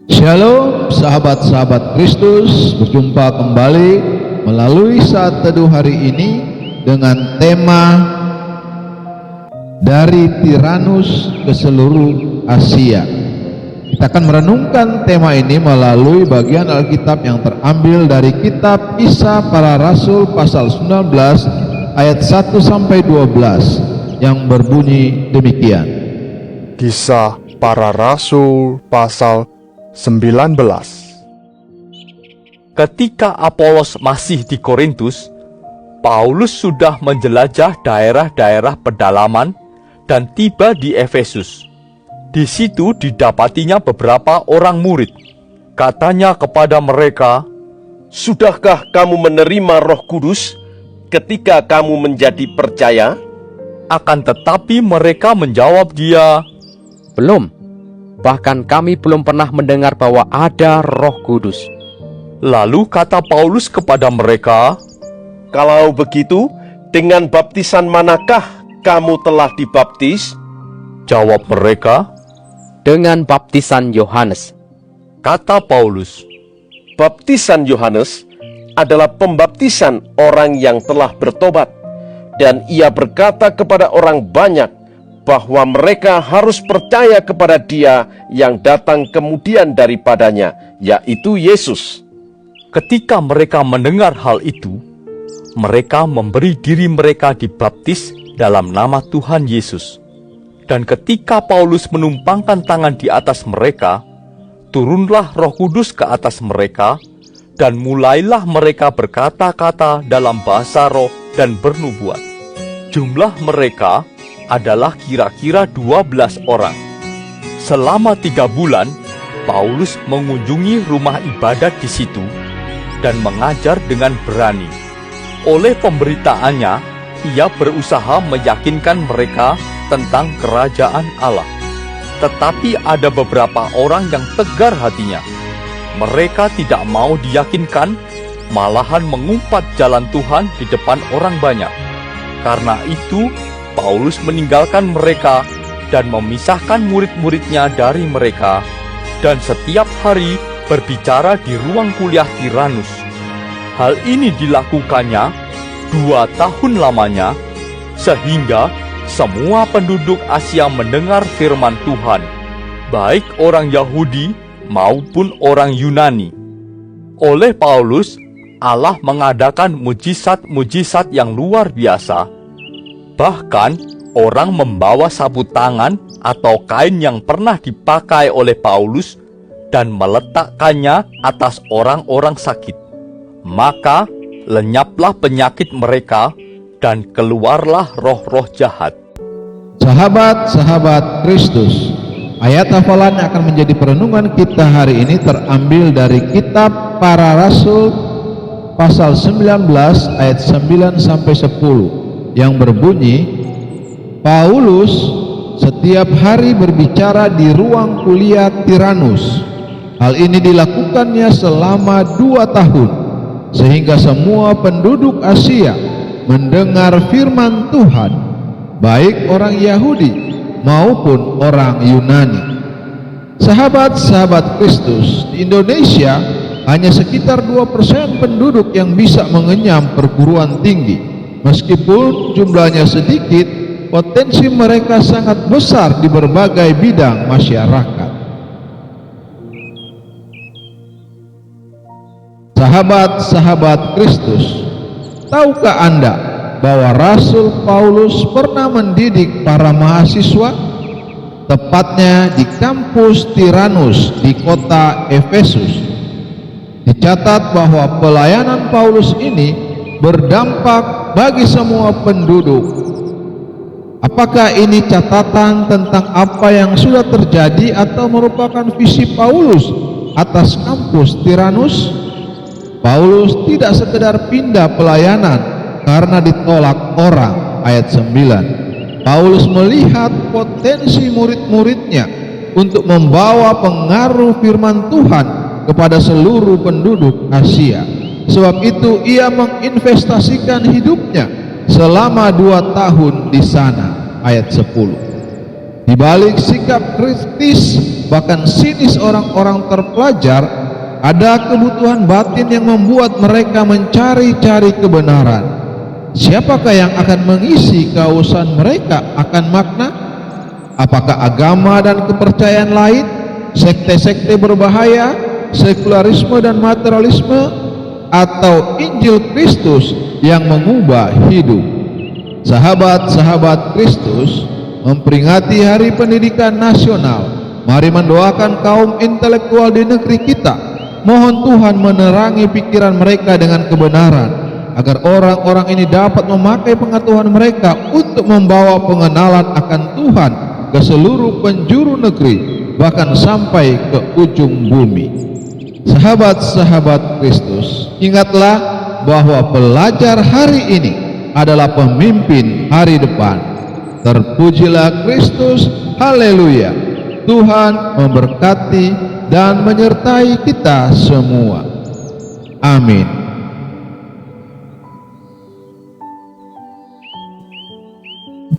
Shalom sahabat-sahabat Kristus, berjumpa kembali melalui saat teduh hari ini dengan tema dari Tiranus ke seluruh Asia. Kita akan merenungkan tema ini melalui bagian Alkitab yang terambil dari kitab Kisah Para Rasul pasal 19 ayat 1 sampai 12 yang berbunyi demikian. Kisah Para Rasul pasal 19. Ketika Apolos masih di Korintus, Paulus sudah menjelajah daerah-daerah pedalaman dan tiba di Efesus. Di situ didapatinya beberapa orang murid. Katanya kepada mereka, "Sudahkah kamu menerima Roh Kudus ketika kamu menjadi percaya?" Akan tetapi mereka menjawab dia, Belum, bahkan kami belum pernah mendengar bahwa ada Roh Kudus. Lalu kata Paulus kepada mereka, "Kalau begitu, dengan baptisan manakah kamu telah dibaptis?" Jawab mereka, Dengan baptisan Yohanes. kata Paulus, Baptisan Yohanes adalah pembaptisan orang yang telah bertobat, dan ia berkata kepada orang banyak bahwa mereka harus percaya kepada Dia yang datang kemudian daripadanya, yaitu Yesus. Ketika mereka mendengar hal itu, mereka memberi diri mereka dibaptis dalam nama Tuhan Yesus. Dan ketika Paulus menumpangkan tangan di atas mereka, turunlah Roh Kudus ke atas mereka, dan mulailah mereka berkata-kata dalam bahasa roh dan bernubuat. Jumlah mereka adalah kira-kira 12 orang. Selama 3 bulan, Paulus mengunjungi rumah ibadat di situ dan mengajar dengan berani. Oleh pemberitaannya, ia berusaha meyakinkan mereka tentang kerajaan Allah. Tetapi ada beberapa orang yang tegar hatinya. Mereka tidak mau diyakinkan, malahan mengumpat jalan Tuhan di depan orang banyak. Karena itu, Paulus meninggalkan mereka dan memisahkan murid-muridnya dari mereka, dan setiap hari berbicara di ruang kuliah Tiranus. Hal ini dilakukannya 2 tahun lamanya, sehingga semua penduduk Asia mendengar firman Tuhan, baik orang Yahudi maupun orang Yunani. Oleh Paulus, Allah mengadakan mujizat-mujizat yang luar biasa. Bahkan, orang membawa sapu tangan atau kain yang pernah dipakai oleh Paulus dan meletakkannya atas orang-orang sakit. Maka, lenyaplah penyakit mereka dan keluarlah roh-roh jahat. Sahabat-sahabat Kristus, ayat hafalan yang akan menjadi perenungan kita hari ini terambil dari kitab Para Rasul pasal 19 ayat 9 sampai 10 yang berbunyi, Paulus setiap hari berbicara di ruang kuliah Tiranus. Hal ini dilakukannya selama 2 tahun, sehingga semua penduduk Asia mendengar firman Tuhan, baik orang Yahudi maupun orang Yunani. Sahabat-sahabat Kristus, di Indonesia hanya sekitar 2% penduduk yang bisa mengenyam perguruan tinggi. Meskipun jumlahnya sedikit, potensi mereka sangat besar di berbagai bidang masyarakat. Sahabat-sahabat Kristus, tahukah Anda bahwa Rasul Paulus pernah mendidik para mahasiswa, tepatnya di kampus Tiranus di kota Efesus? Dicatat bahwa pelayanan Paulus ini berdampak bagi semua penduduk. Apakah ini catatan tentang apa yang sudah terjadi atau merupakan visi Paulus atas kampus Tiranus? Paulus tidak sekedar pindah pelayanan karena ditolak orang, ayat 9. Paulus melihat potensi murid-muridnya untuk membawa pengaruh firman Tuhan kepada seluruh penduduk Asia. Sebab itu ia menginvestasikan hidupnya selama 2 tahun di sana, ayat 10. Di balik sikap kritis bahkan sinis orang-orang terpelajar, ada kebutuhan batin yang membuat mereka mencari-cari kebenaran. Siapakah yang akan mengisi kehausan mereka akan makna? Apakah agama dan kepercayaan lain, sekte-sekte berbahaya, sekularisme dan materialisme, atau Injil Kristus yang mengubah hidup? Sahabat-sahabat Kristus, memperingati Hari Pendidikan Nasional, mari mendoakan kaum intelektual di negeri kita. Mohon Tuhan menerangi pikiran mereka dengan kebenaran, agar orang-orang ini dapat memakai pengetahuan mereka untuk membawa pengenalan akan Tuhan ke seluruh penjuru negeri, bahkan sampai ke ujung bumi. Sahabat-sahabat Kristus, ingatlah bahwa pelajar hari ini adalah pemimpin hari depan. Terpujilah Kristus, haleluya. Tuhan memberkati dan menyertai kita semua. Amin.